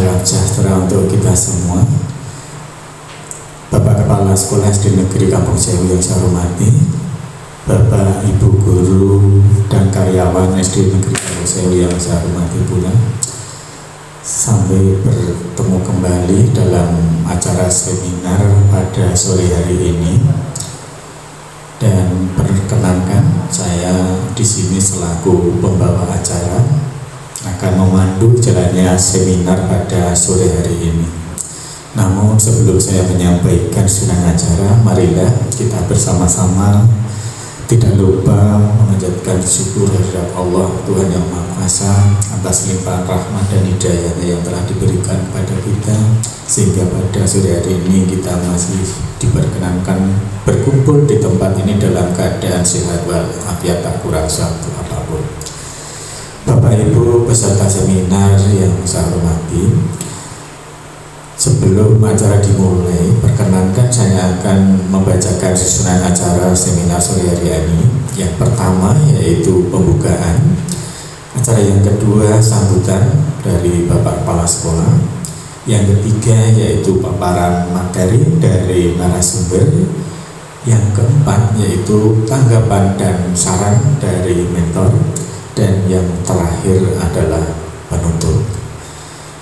Salam sejahtera untuk kita semua. Bapak Kepala Sekolah SD Negeri Kampung Sewu yang saya hormati, Bapak Ibu Guru dan karyawan SD Negeri Kampung Sewu yang saya hormati pula, sampai bertemu kembali dalam acara seminar pada sore hari ini. Dan perkenankan saya di sini selaku pembawa acara akan memandu jalannya seminar pada sore hari ini. Namun sebelum saya menyampaikan sedang acara, marilah kita bersama-sama tidak lupa memanjatkan syukur kepada Allah Tuhan Yang Maha Kuasa atas limpahan rahmat dan hidayahnya yang telah diberikan kepada kita, sehingga pada sore hari ini kita masih diperkenankan berkumpul di tempat ini dalam keadaan sehat walafiat, tak kurang suatu apapun. Bapak Ibu peserta seminar yang saya hormati, sebelum acara dimulai, perkenankan saya akan membacakan susunan acara seminar sore hari ini. Yang pertama yaitu pembukaan, acara yang kedua sambutan dari Bapak Kepala Sekolah, yang ketiga yaitu paparan materi dari narasumber, yang keempat yaitu tanggapan dan saran dari mentor, dan yang terakhir adalah penutup.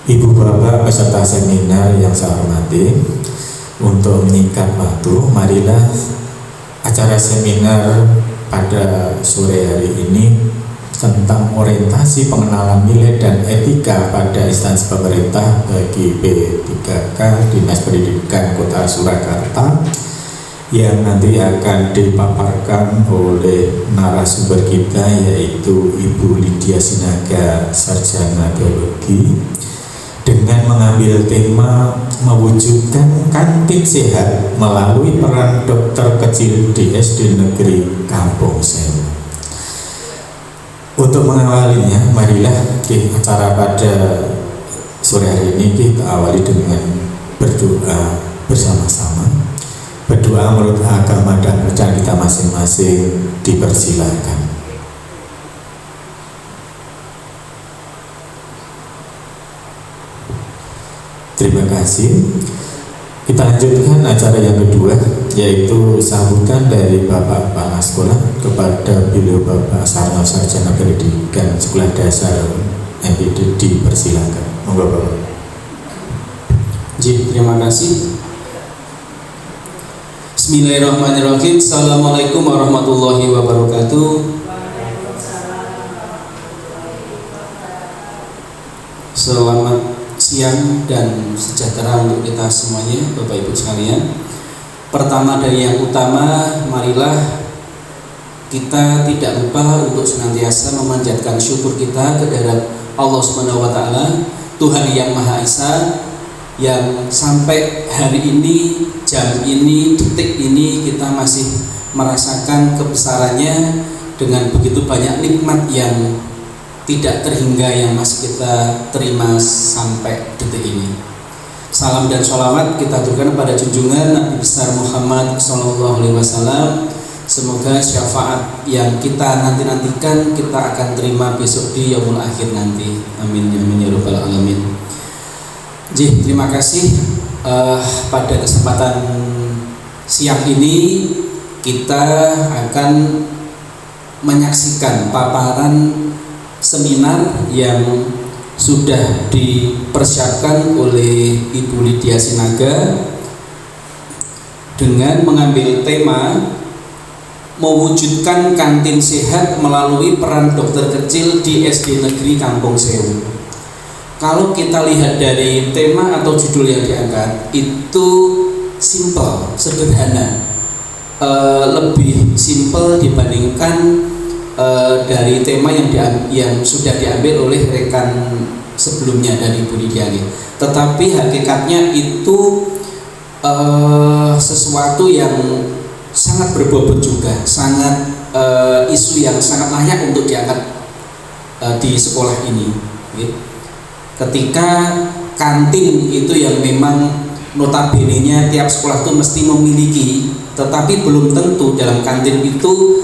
Ibu bapak peserta seminar yang saya hormati, untuk menyingkat waktu, marilah acara seminar pada sore hari ini tentang orientasi pengenalan nilai dan etika pada instansi pemerintah bagi P3K Dinas Pendidikan Kota Surakarta, yang nanti akan dipaparkan oleh narasumber kita yaitu Ibu Lydia Sinaga, Sarjana Teologi, dengan mengambil tema mewujudkan kantin sehat melalui peran dokter kecil di SD Negeri Kampung Sewu. Untuk mengawalinya, marilah di acara pada sore hari ini kita awali dengan berdoa bersama-sama. Berdoa menurut agama dan percaya kita masing-masing dipersilakan. Terima kasih. Kita lanjutkan acara yang kedua, yaitu sambutan dari Bapak Kepala Sekolah kepada beliau Bapak Sarno, Sarjana Pendidikan Sekolah Dasar MPD, dipersilakan. Monggo Bapak. Terima kasih. Bismillahirrahmanirrahim. Assalamualaikum warahmatullahi wabarakatuh. Selamat siang dan sejahtera untuk kita semuanya, Bapak Ibu sekalian. Pertama dari yang utama, marilah kita tidak lupa untuk senantiasa memanjatkan syukur kita kehadirat Allah Subhanahu wa taala, Tuhan yang Maha Esa, yang sampai hari ini, jam ini, detik ini kita masih merasakan kebesarannya dengan begitu banyak nikmat yang tidak terhingga yang masih kita terima sampai detik ini. Salam dan sholawat kita aturkan pada junjungan Nabi besar Muhammad SAW. Semoga syafaat yang kita nantikan kita akan terima besok di yaumul akhir nanti. Amin ya rabbal alamin. Terima kasih. Pada kesempatan siang ini kita akan menyaksikan paparan seminar yang sudah dipersiapkan oleh Ibu Lydia Sinaga dengan mengambil tema mewujudkan kantin sehat melalui peran dokter kecil di SD Negeri Kampung Sewu. Kalau kita lihat dari tema atau judul yang diangkat, itu simple, sederhana, lebih simple dibandingkan dari tema yang sudah diambil oleh rekan sebelumnya dari Bu Lydia. Tetapi hakikatnya itu sesuatu yang sangat berbobot juga, sangat isu yang sangat layak untuk diangkat di sekolah ini. Ketika kantin itu yang memang notabene-nya tiap sekolah itu mesti memiliki, tetapi belum tentu dalam kantin itu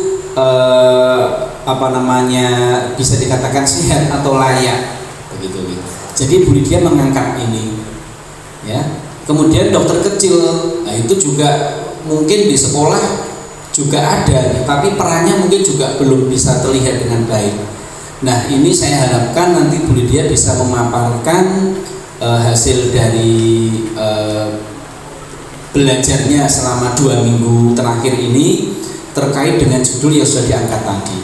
bisa dikatakan sehat atau layak begitu. Jadi Bu Lydia mengangkat ini, ya. Kemudian dokter kecil, nah itu juga mungkin di sekolah juga ada, tapi perannya mungkin juga belum bisa terlihat dengan baik. Nah, ini saya harapkan nanti Bu Lydia bisa memaparkan hasil dari belajarnya selama 2 minggu terakhir ini terkait dengan judul yang sudah diangkat tadi.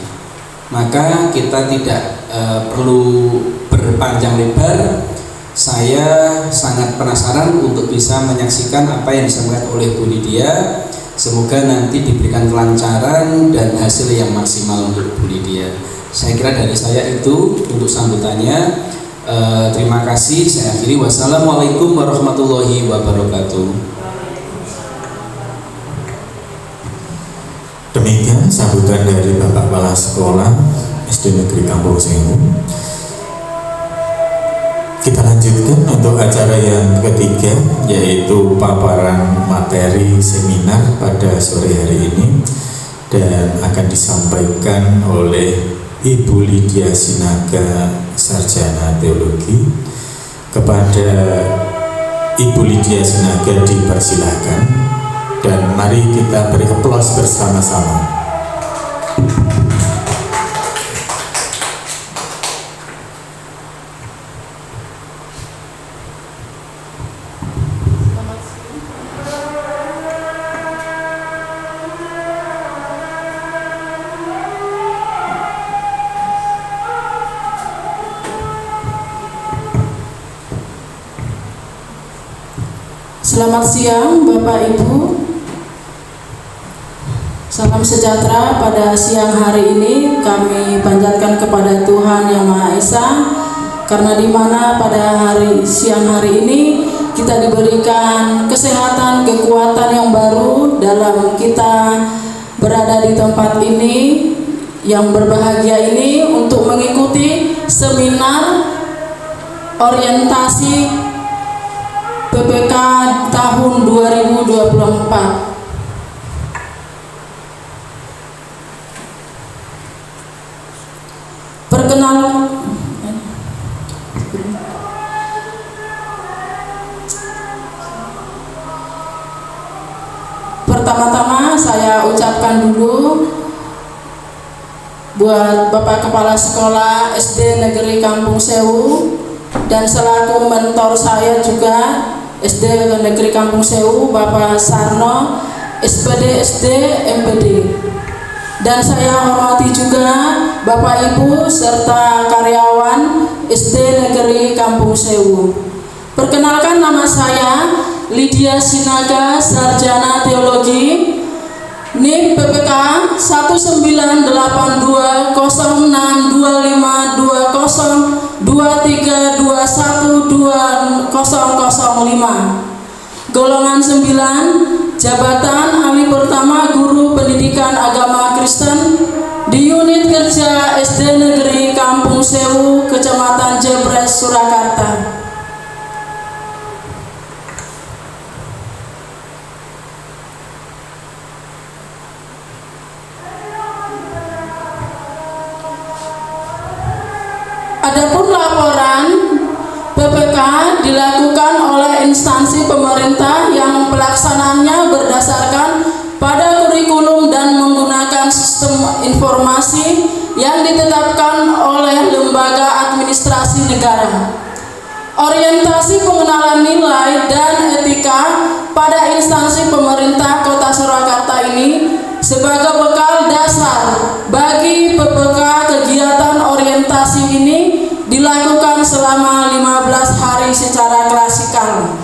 Maka kita tidak perlu berpanjang lebar. Saya sangat penasaran untuk bisa menyaksikan apa yang disampaikan oleh Bu Lydia. Semoga nanti diberikan kelancaran dan hasil yang maksimal untuk Bu Lydia. Saya kira dari saya itu untuk sambutannya. Terima kasih. Saya akhiri. Wassalamualaikum warahmatullahi wabarakatuh. Demikian sambutan dari Bapak Kepala Sekolah SD Negeri Kampung Sewu. Kita lanjutkan untuk acara yang ketiga, yaitu paparan materi seminar pada sore hari ini, dan akan disampaikan oleh Ibu Lydia Sinaga, Sarjana Teologi. Kepada Ibu Lydia Sinaga dipersilahkan, dan mari kita beri aplaus bersama-sama. Selamat siang Bapak Ibu. Salam sejahtera. Pada siang hari ini kami panjatkan kepada Tuhan Yang Maha Esa, karena di mana pada siang hari ini kita diberikan kesehatan, kekuatan yang baru dalam kita berada di tempat ini yang berbahagia ini untuk mengikuti seminar orientasi PPK tahun 2024. Pertama-tama saya ucapkan dulu buat Bapak Kepala Sekolah SD Negeri Kampung Sewu dan selaku mentor saya juga SD Negeri Kampung Sewu, Bapak Sarno, SPD SD MPD. Dan saya hormati juga Bapak Ibu serta karyawan SD Negeri Kampung Sewu. Perkenalkan, nama saya Lydia Sinaga, Sarjana Teologi, NIM PPK 1982062023212005. Golongan 9, jabatan ahli pertama guru pendidikan agama Kristen di unit kerja SD Negeri Kampung Sewu, Kecamatan Jebres, Surakarta. Adapun laporan PPK dilakukan oleh instansi pemerintah yang pelaksanaannya berdasarkan pada kurikulum dan menggunakan sistem informasi yang ditetapkan oleh lembaga administrasi negara. Orientasi pengenalan nilai dan etika pada instansi pemerintah Kota Surakarta ini sebagai bekal dasar bagi PPK. Kegiatan orientasi ini dilakukan selama 15 hari secara klasikal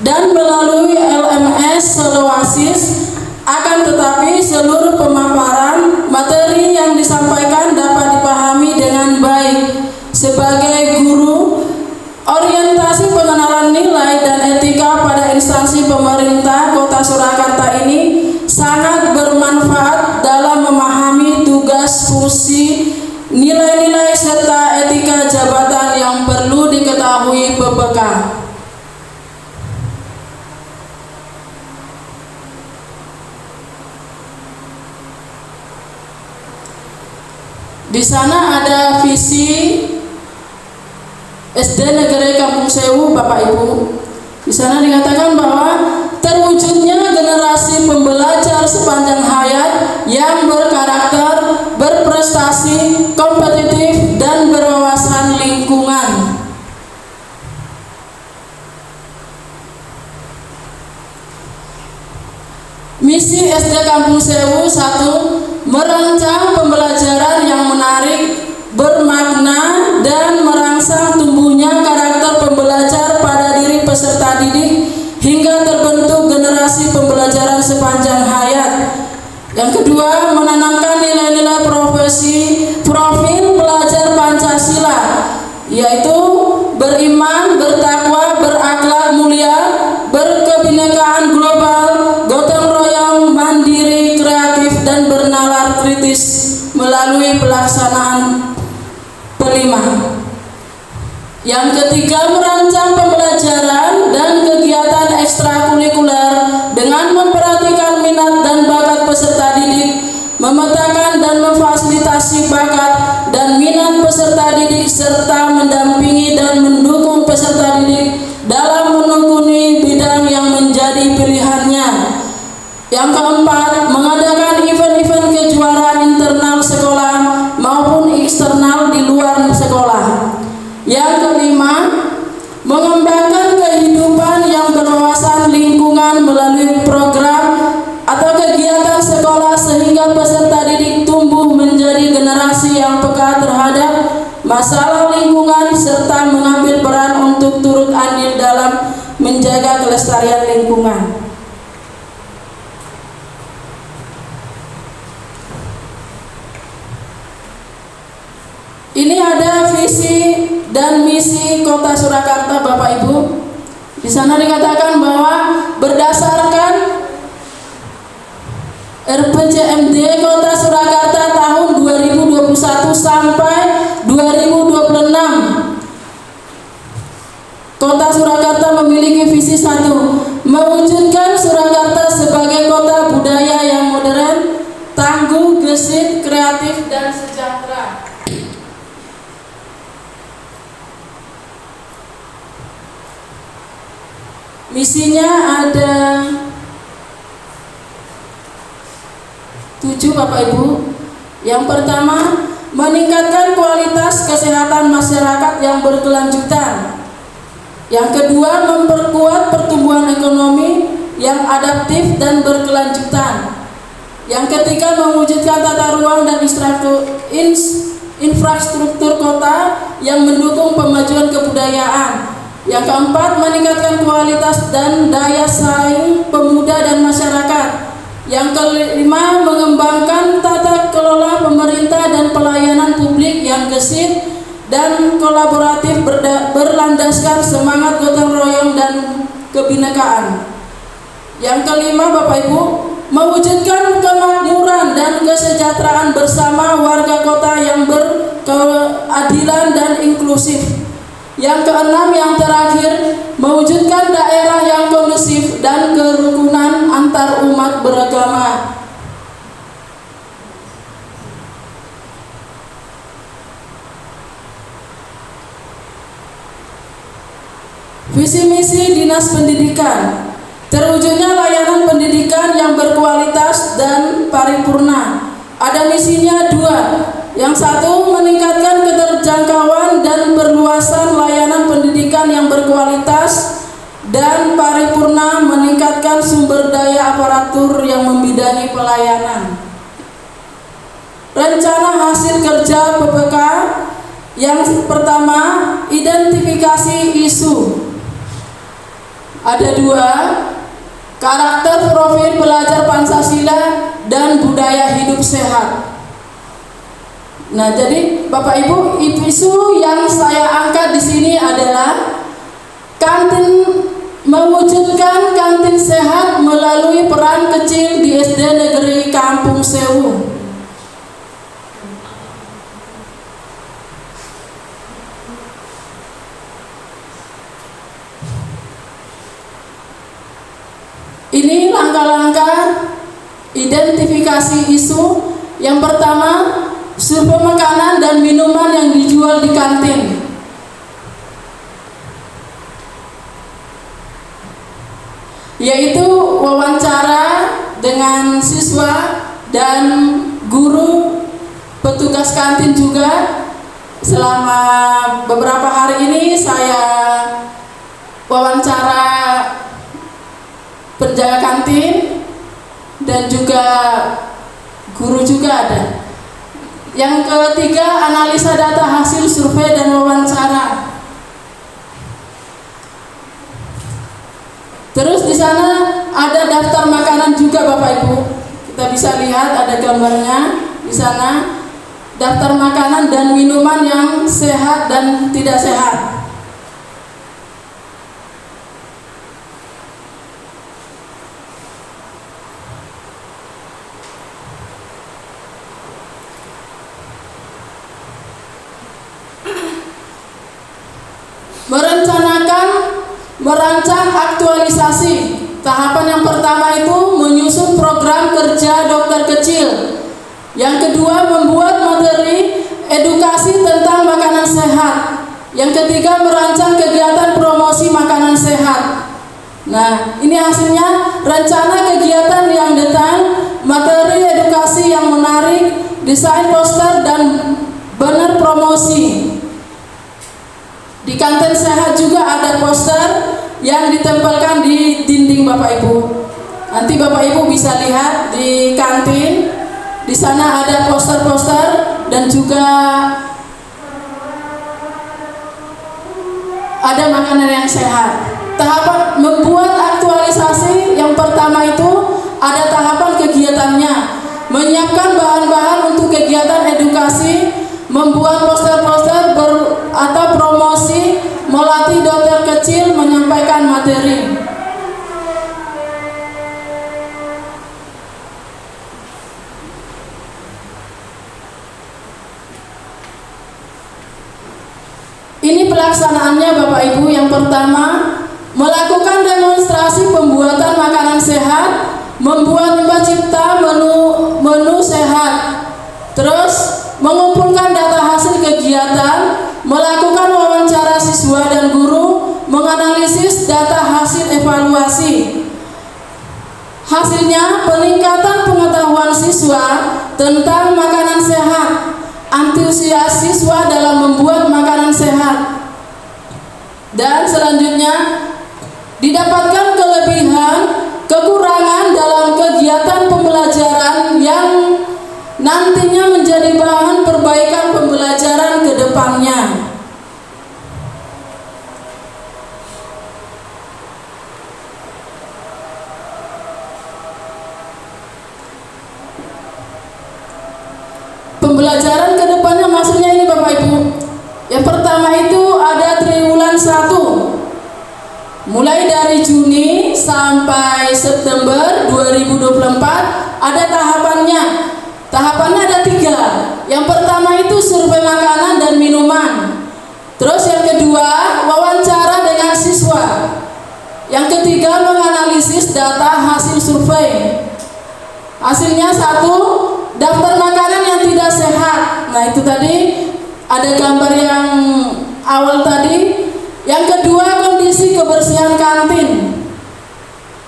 dan melalui LMS Seloasis. Akan tetapi seluruh pemaparan materi yang disampaikan dapat dipahami dengan baik. Sebagai guru, orientasi pengenalan nilai dan etika pada instansi pemerintah Kota Surakarta ini sangat bermanfaat dalam memahami tugas, fungsi, nilai-nilai serta etika jabatan yang perlu diketahui PPK. Di sana ada visi, SD Negeri Kampung Sewu, Bapak Ibu. Di sana dikatakan bahwa terwujudnya generasi pembelajar sepanjang hayat yang berkarakter, berprestasi, kompetitif, dan berwawasan lingkungan. Misi SD Kampung Sewu 1. Merancang pembelajaran yang menarik, bermakna, dan merangsang tumbuhnya karakter pembelajar pada diri peserta didik hingga terbentuk generasi pembelajaran sepanjang hayat. Yang kedua, menanamkan nilai-nilai profil pelajar Pancasila, yaitu beriman, bertakwa, berakhlak mulia, berkebinekaan global, gotong royong, mandiri, kreatif, dan bernalar kritis melalui pelaksanaan pelima. Yang ketiga, merancang pembelajaran dan kegiatan ekstrakurikuler dengan memperhatikan minat dan bakat peserta didik, memetakan dan memfasilitasi bakat dan minat peserta didik, serta mendampingi dan mendukung peserta didik dalam menekuni bidang yang menjadi pilihannya. Yang keempat, mengadakan event-event kejuaraan internal sekolah maupun eksternal di luar sekolah. Yang kelima, mengembangkan kehidupan yang berwawasan lingkungan melalui program atau kegiatan sekolah sehingga peserta didik tumbuh menjadi generasi yang peka terhadap masalah lingkungan serta mengambil peran untuk turut andil dalam menjaga kelestarian lingkungan. Ini ada visi dan misi Kota Surakarta, Bapak Ibu. Di sana dikatakan bahwa berdasarkan RPJMD Kota Surakarta tahun 2021 sampai 2026, Kota Surakarta memiliki visi 1, mewujudkan Surakarta sebagai kota budaya yang modern, tangguh, gesit, kreatif, dan sejahtera. Misinya ada 7, Bapak Ibu. Yang pertama, meningkatkan kualitas kesehatan masyarakat yang berkelanjutan. Yang kedua, memperkuat pertumbuhan ekonomi yang adaptif dan berkelanjutan. Yang ketiga, mewujudkan tata ruang dan infrastruktur kota yang mendukung pemajuan kebudayaan. Yang keempat, meningkatkan kualitas dan daya saing pemuda dan masyarakat. Yang kelima, mengembangkan tata kelola pemerintah dan pelayanan publik yang gesit dan kolaboratif berlandaskan semangat gotong royong dan kebinekaan. Yang kelima, Bapak Ibu, mewujudkan kemakmuran dan kesejahteraan bersama warga kota yang berkeadilan dan inklusif. Yang keenam, yang terakhir, mewujudkan daerah yang kondusif dan kerukunan antar umat beragama. Visi misi Dinas Pendidikan, terwujudnya layanan pendidikan yang berkualitas dan paripurna. Ada misinya 2. Yang satu, meningkatkan keterjangkauan dan perluasan layanan pendidikan yang berkualitas dan paripurna, meningkatkan sumber daya aparatur yang membidangi pelayanan. Rencana hasil kerja PPK yang pertama, identifikasi isu. Ada 2, karakter profil pelajar Pancasila dan budaya hidup sehat. Nah, jadi Bapak Ibu, isu yang saya angkat di sini adalah mewujudkan kantin sehat melalui peran kecil di SD Negeri Kampung Sewu. Ini langkah-langkah identifikasi isu. Yang pertama, survei makanan dan minuman yang dijual di kantin. yaitu wawancara dengan siswa dan guru petugas kantin juga. Selama beberapa hari ini saya wawancara penjaga kantin dan juga guru juga ada. Yang ketiga, analisa data hasil survei dan wawancara. Terus di sana ada daftar makanan juga Bapak Ibu. Kita bisa lihat ada gambarnya di sana. Daftar makanan dan minuman yang sehat dan tidak sehat. Merancang aktualisasi. Tahapan yang pertama itu menyusun program kerja dokter kecil. Yang kedua, membuat materi edukasi tentang makanan sehat. Yang ketiga, merancang kegiatan promosi makanan sehat. Nah, ini hasilnya rencana kegiatan yang detail, materi edukasi yang menarik, desain poster dan banner promosi. Di kantin sehat juga ada poster yang ditempelkan di dinding Bapak Ibu. Nanti Bapak Ibu bisa lihat di kantin. Di sana ada poster-poster dan juga ada makanan yang sehat. Tahapan membuat aktualisasi yang pertama itu ada tahapan kegiatannya. Menyiapkan bahan-bahan untuk kegiatan edukasi, membuat poster-poster atau promosi, melatih dokter kecil menyampaikan materi. Ini pelaksanaannya Bapak Ibu. Yang pertama, melakukan demonstrasi pembuatan makanan sehat, membuat lomba cipta menu sehat. Terus mengumpulkan data hasil kegiatan, melakukan wawancara siswa dan guru, menganalisis data hasil evaluasi. Hasilnya peningkatan pengetahuan siswa tentang makanan sehat, antusias siswa dalam membuat makanan sehat. Dan selanjutnya didapatkan kelebihan, kekurangan dalam kegiatan pembelajaran yang nantinya menjadi bahan perbaikan pembelajaran ke depannya. Pembelajaran ke depannya maksudnya ini Bapak Ibu. Yang pertama itu ada triwulan 1. Mulai dari Juni sampai September 2024 ada tahapannya. Tahapannya ada 3. Yang pertama itu survei makanan dan minuman. Terus yang kedua, wawancara dengan siswa. Yang ketiga, menganalisis data hasil survei. Hasilnya 1, daftar makanan yang tidak sehat. Nah, itu tadi ada gambar yang awal tadi. Yang kedua, kondisi kebersihan kantin.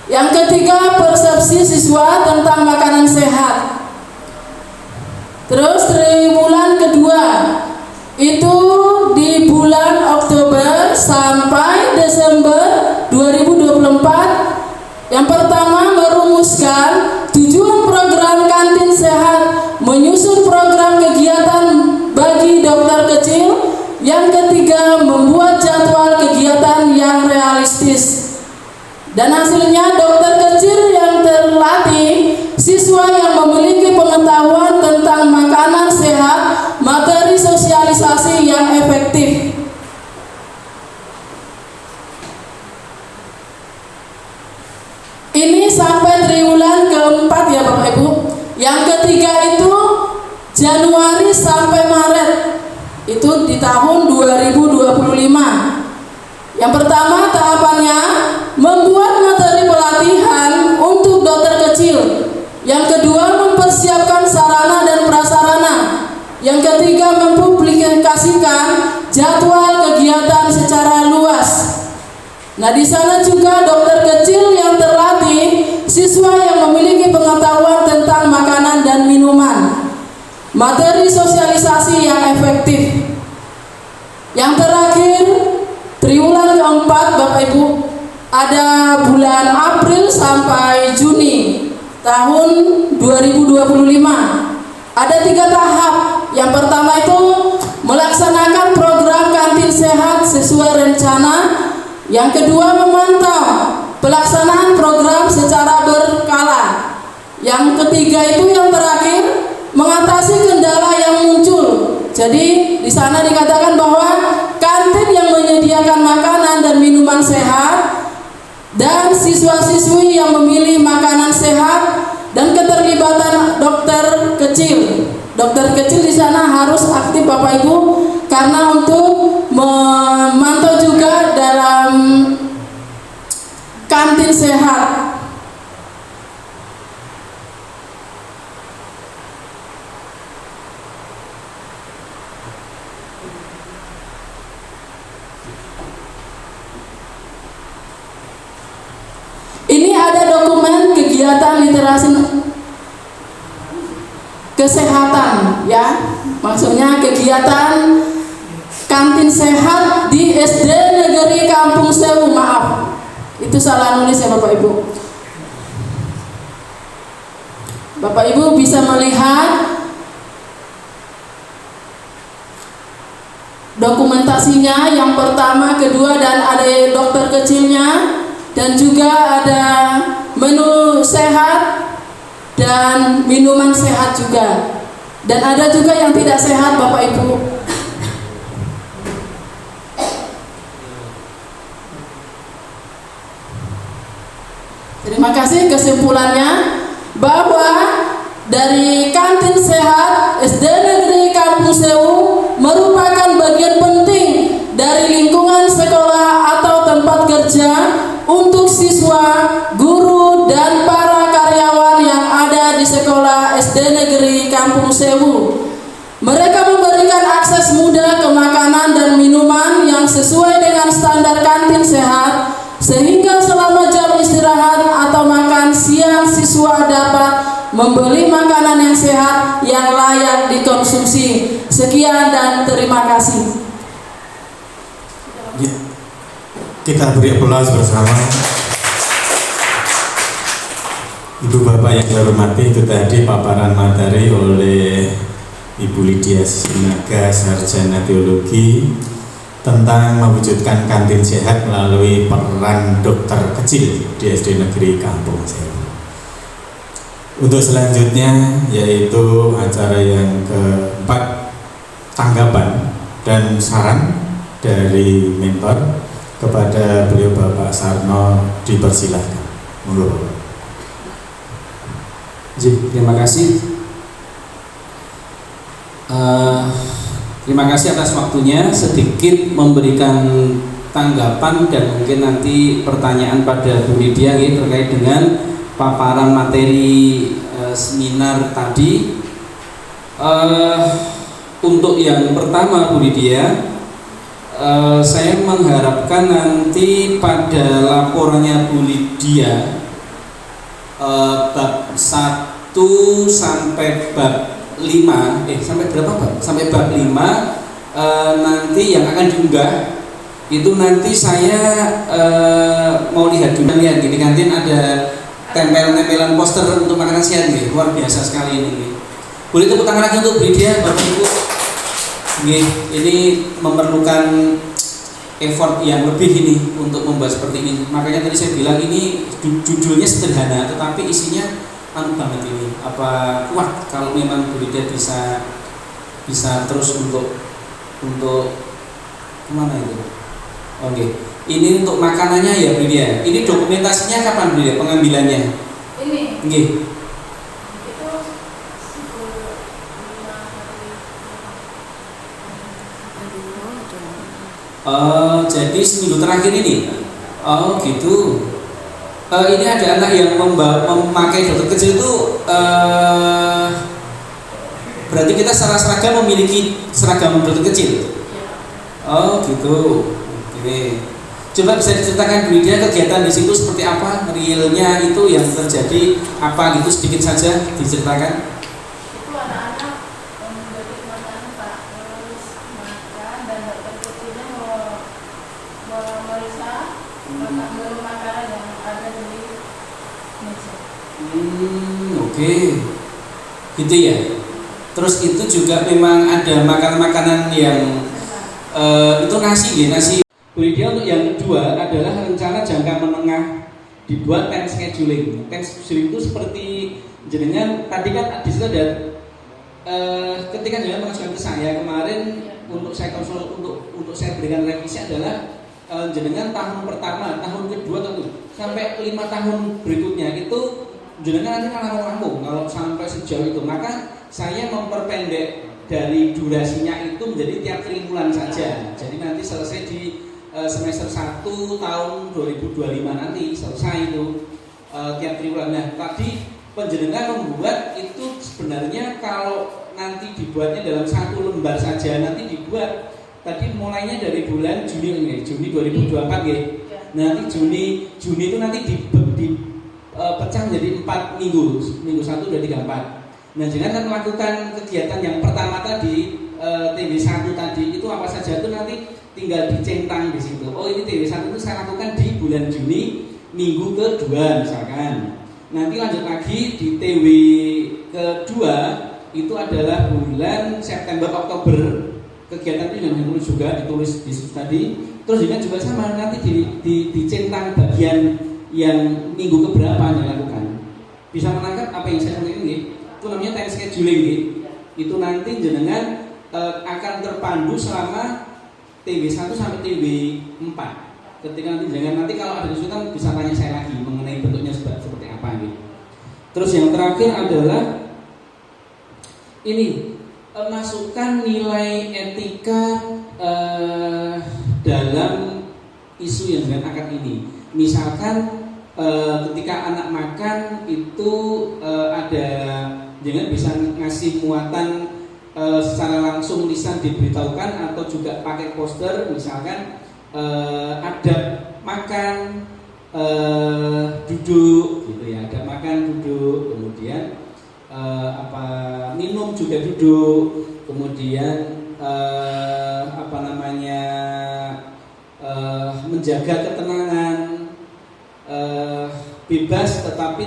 Yang ketiga, persepsi siswa tentang makanan sehat. Terus triwulan kedua itu di bulan Oktober sampai Desember 2024. Yang pertama, merumuskan tujuan program kantin sehat, menyusun program kegiatan bagi dokter kecil. Yang ketiga, membuat jadwal kegiatan yang realistis. Dan hasilnya dokter kecil yang terlatih, siswa yang memiliki pengetahuan tentang makanan sehat, materi sosialisasi yang efektif. Ini sampai triwulan keempat ya Bapak Ibu. Yang ketiga itu Januari sampai Maret. Itu di tahun 2025. Yang pertama tahapannya membuat materi pelatihan untuk dokter kecil. Yang kedua, mempersiapkan sarana dan prasarana. Yang ketiga, mempublikasikan jadwal kegiatan secara luas. Nah, di sana juga dokter kecil yang terlatih, siswa yang memiliki pengetahuan tentang makanan dan minuman, materi sosialisasi yang efektif. Yang terakhir, triwulan keempat Bapak Ibu, ada bulan April sampai Juni tahun 2025. Ada 3 tahap. Yang pertama itu melaksanakan program kantin sehat sesuai rencana. Yang kedua, memantau pelaksanaan program secara berkala. Yang ketiga itu yang terakhir, mengatasi kendala yang muncul. Jadi di sana dikatakan bahwa kantin yang menyediakan makanan dan minuman sehat dan siswa-siswi yang memilih makanan sehat dan keterlibatan dokter kecil. Dokter kecil di sana harus aktif Bapak Ibu, karena untuk memantau juga dalam kantin sehat. Ini ada dokumen kegiatan literasi kesehatan, ya, maksudnya kegiatan kantin sehat di SD Negeri Kampung Sewu. Maaf, itu salah nulis ya Bapak Ibu. Bapak Ibu bisa melihat dokumentasinya, yang pertama, kedua, dan ada dokter kecilnya, dan juga ada menu sehat dan minuman sehat juga, dan ada juga yang tidak sehat Bapak Ibu. Terima kasih. Kesimpulannya bahwa dari kantin sehat SD Negeri Kampung Sewu merupakan bagian penting dari lingkungan sekolah atau tempat kerja untuk siswa, guru, dan para karyawan yang ada di sekolah SD Negeri Kampung Sewu. Mereka memberikan akses mudah ke makanan dan minuman yang sesuai dengan standar kantin sehat, sehingga selama jam istirahat atau makan siang siswa dapat membeli makanan yang sehat yang layak dikonsumsi. Sekian dan terima kasih. Kita beri aplaus bersama. Ibu Bapak yang saya hormati, itu tadi paparan materi oleh Ibu Lydia Sinaga, Sarjana Teologi, tentang mewujudkan kantin sehat melalui peran dokter kecil di SD Negeri Kampung Sewu. Untuk selanjutnya yaitu acara yang keempat, tanggapan dan saran dari mentor. Kepada beliau Bapak Sarno dipersilahkan. Monggo Bapak. Terima kasih. Terima kasih atas waktunya. Sedikit memberikan tanggapan dan mungkin nanti pertanyaan pada Bu Lydia terkait dengan paparan materi seminar tadi. Untuk yang pertama Bu Lydia, saya mengharapkan nanti pada laporannya Bu Lydia bab 1 sampai bab 5 sampai berapa bab? Sampai bab 5 nanti yang akan diunggah itu nanti saya mau lihat juga. Lihat di kantin ada tempel-tempelan poster untuk makanan sehat nih, luar biasa sekali ini. Boleh tepuk tangan lagi untuk Bu Lydia, Bapak Ibu. Ini memerlukan effort yang lebih ini untuk membahas seperti ini. Makanya tadi saya bilang ini judulnya sederhana, tetapi isinya banget ini. Apa kuat kalau memang Bu Lydia bisa terus untuk kemana itu? Oke. Ini untuk makanannya ya Bu Lydia. Ini dokumentasinya kapan Bu Lydia pengambilannya? Ini. Nggih. Jadi seminggu terakhir ini. Oh gitu. Ini ada anak yang memakai dokter kecil itu berarti kita secara seragam memiliki seragam dokter kecil. Oh gitu. Oke. Coba bisa diceritakan Bu Lydia kegiatan di situ seperti apa, realnya itu yang terjadi apa gitu, sedikit saja diceritakan. Itu anak-anak memberi makanan Pak, terus makan dan dokter kecilnya memeriksa menu makanan yang ada di meja. Oke. Gitu ya. Terus itu juga memang ada makanan-makanan yang itu nasi ya, nasi. Bu Lydia, untuk yang kedua adalah rencana jangka menengah dibuat time scheduling. Time scheduling itu seperti jenengan tadi kan di situ ada ketika jenengan mengajukan ke saya kemarin untuk saya konsul untuk saya berikan revisi adalah jenengan tahun pertama, tahun kedua tentu sampai 5 tahun berikutnya itu jenengan nanti kan rampung kalau sampai sejauh itu, maka saya memperpendek dari durasinya itu menjadi tiap triwulan saja. Jadi nanti selesai di semester 1 tahun 2025 nanti selesai itu tiap triwulan. Nah, tadi penjenengan membuat itu sebenarnya kalau nanti dibuatnya dalam 1 lembar saja nanti dibuat tadi mulainya dari bulan Juni 2024 ya. Nanti Juni itu nanti dipecah menjadi 4 minggu. Minggu 1, 2, 3, 4. Nah, jenengan akan melakukan kegiatan yang pertama tadi TW1 tadi itu apa saja itu nanti tinggal dicentang di situ. Oh, ini TW1 itu saya lakukan di bulan Juni minggu kedua misalkan. Nanti lanjut lagi di TW kedua itu adalah bulan September Oktober. Kegiatan itu yang ditulis juga ditulis di situ tadi. Terus juga sama nanti dicentang bagian yang minggu keberapa yang dilakukan. Bisa menangkap apa yang saya sampaikan nggih? Itu namanya time scheduling nggih. Itu nanti jenengan akan terpandu selama TW1 sampai TW4. Ketika nanti kalau ada kesulitan bisa tanya saya lagi mengenai bentuknya seperti apa gitu. Terus yang terakhir adalah ini masukkan nilai etika dalam isu yang dengan akad ini. Misalkan ketika anak makan itu ada jangan bisa ngasih muatan secara langsung lisan diberitahukan atau juga pakai poster misalkan adab makan duduk gitu ya, adab makan duduk, kemudian minum juga duduk, kemudian menjaga ketenangan, bebas tetapi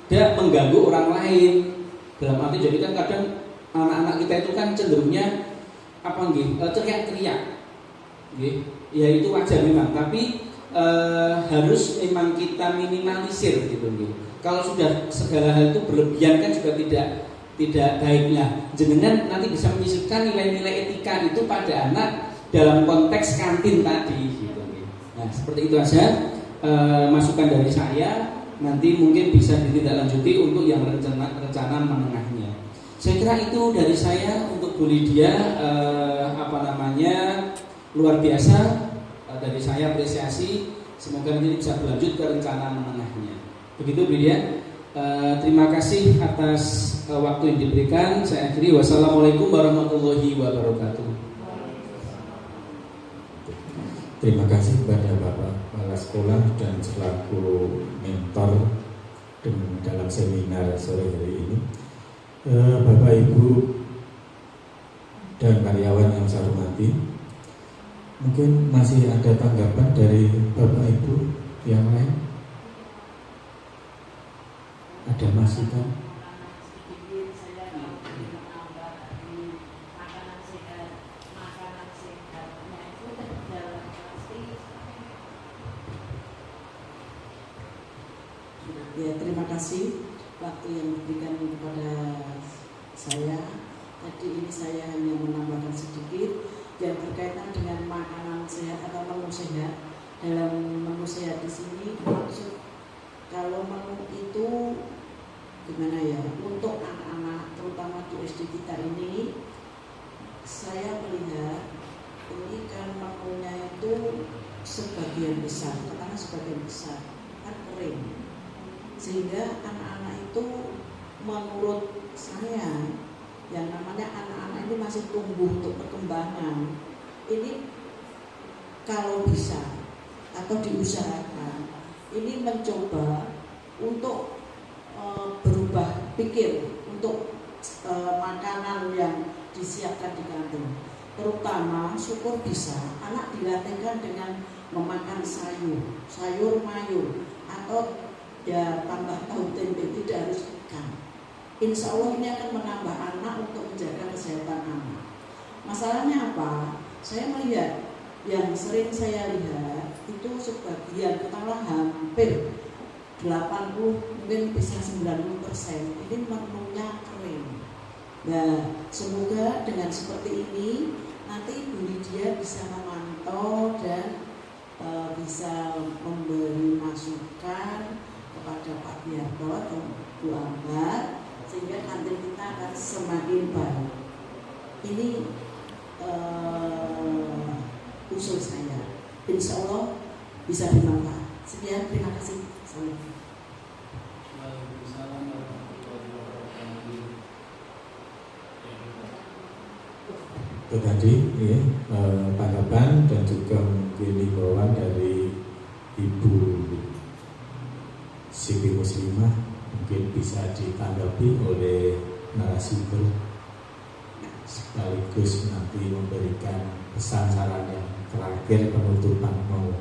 tidak mengganggu orang lain. Dalam arti jadi kan kadang anak-anak kita itu kan cenderungnya teriak-teriak, ya itu wajar memang, tapi harus memang kita minimalisir gitu. Kalau sudah segala hal itu berlebihan kan juga tidak baiknya. Jenengan nanti bisa menyisipkan nilai-nilai etika itu pada anak dalam konteks kantin tadi gitu. Nah seperti itu saja masukan dari saya. Nanti mungkin bisa ditindaklanjuti untuk yang rencana menengahnya. Saya kira itu dari saya untuk Bu Lydia, luar biasa dari saya apresiasi. Semoga nanti bisa berlanjut ke rencana menengahnya. Begitu Bu Lydia. Terima kasih atas waktu yang diberikan. Saya akhiri. Wassalamualaikum warahmatullahi wabarakatuh. Terima kasih kepada Bapak Kepala Sekolah dan selaku mentor dalam seminar sore hari ini. Bapak Ibu dan karyawan yang saya hormati, mungkin masih ada tanggapan dari Bapak Ibu yang lain? Ada masukan? Ya, terima kasih waktu yang diberikan kepada saya. Tadi ini saya hanya menambahkan sedikit yang berkaitan dengan makanan sehat atau menu sehat. Dalam menu sehat di sini maksud kalau menu itu gimana ya, untuk anak-anak terutama di SD kita ini, saya melihat ini kan menunya itu sebagian besar, karena sebagian besar kan kering, sehingga anak-anak itu menurut saya yang namanya anak-anak ini masih tumbuh untuk perkembangan. Ini kalau bisa atau diusahakan ini mencoba untuk berubah pikir untuk makanan yang disiapkan di kantin. Terutama syukur bisa anak dilatihkan dengan memakan sayur mayur atau ya tambah tahu tempe, tidak harus ikan. Insya Allah ini akan menambah anak untuk menjaga kesehatan anak. Masalahnya apa? Saya melihat yang sering saya lihat itu sebagian katakanlah hampir 80 mungkin bisa 90% ini menunya kering. Nah, semoga dengan seperti ini nanti Ibu Lydia bisa memantau dan bisa memberi masukan kepada Pak Biarto atau Bu Ambar sehingga kantin kita akan semakin baik. Ini usul saya. Insya Allah bisa dimanfaat. Sekian, terima kasih. Assalamualaikum. Itu tadi ya, tanggapan dan juga mungkin himbauan dari Ibu Siti Muslimah mungkin bisa ditanggapi oleh narasumber sekaligus nanti memberikan pesan saran yang terakhir penutupan mau.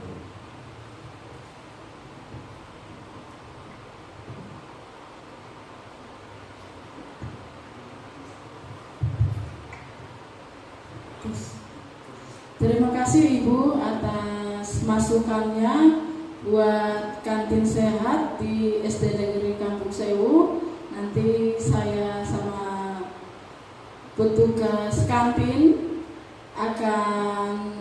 Terima kasih Ibu atas masukannya buat kantin sehat di SD Negeri Kampung Sewu. Nanti saya sama petugas kantin akan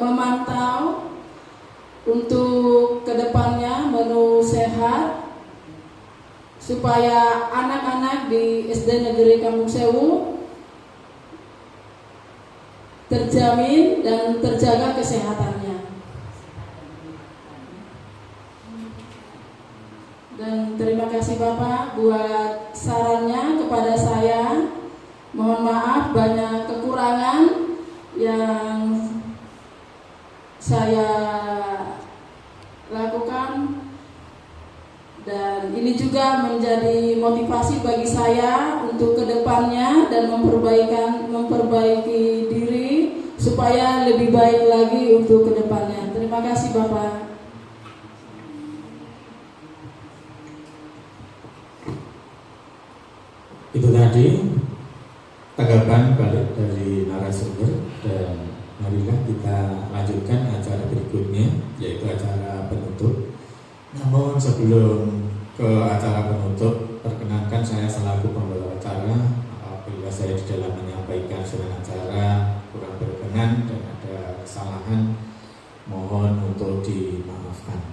memantau untuk kedepannya menu sehat supaya anak-anak di SD Negeri Kampung Sewu terjamin dan terjaga kesehatannya. Dan terima kasih Bapak buat sarannya kepada saya. Mohon maaf banyak kekurangan yang saya lakukan. Dan ini juga menjadi motivasi bagi saya untuk kedepannya dan memperbaiki diri supaya lebih baik lagi untuk kedepannya. Terima kasih Bapak. Itu tadi tanggapan balik dari narasumber, dan marilah kita lanjutkan acara berikutnya yaitu acara penutup. Namun sebelum ke acara penutup, perkenankan saya selaku pembawa acara, apabila saya di dalam menyampaikan surat acara kurang berkenan dan ada kesalahan, mohon untuk dimaafkan.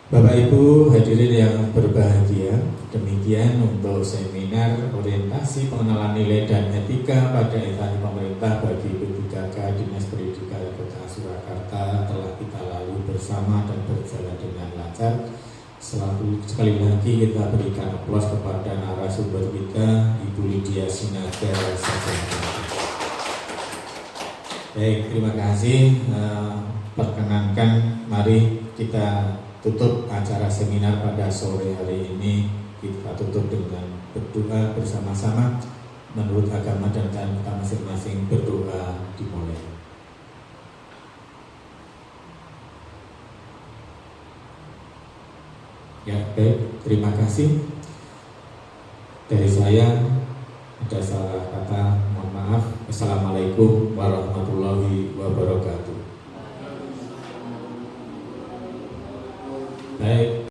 Bapak Ibu hadirin yang berbahagia, demikian untuk seminar orientasi pengenalan nilai dan etika pada instansi pemerintah bagi P3K Dinas Pendidikan Kota Surakarta telah kita lalui bersama dan berjalan dengan lancar. Sekali lagi kita berikan aplaus kepada narasumber kita, Ibu Lydia Sinaga. Baik, terima kasih. Perkenankan mari kita tutup acara seminar pada sore hari ini. Kita tutup dengan berdoa bersama-sama. Menurut agama dan kita masing-masing berdoa dimulai. Ya, baik, terima kasih. Dari saya ada salah kata, mohon maaf. Assalamualaikum warahmatullahi wabarakatuh. Baik.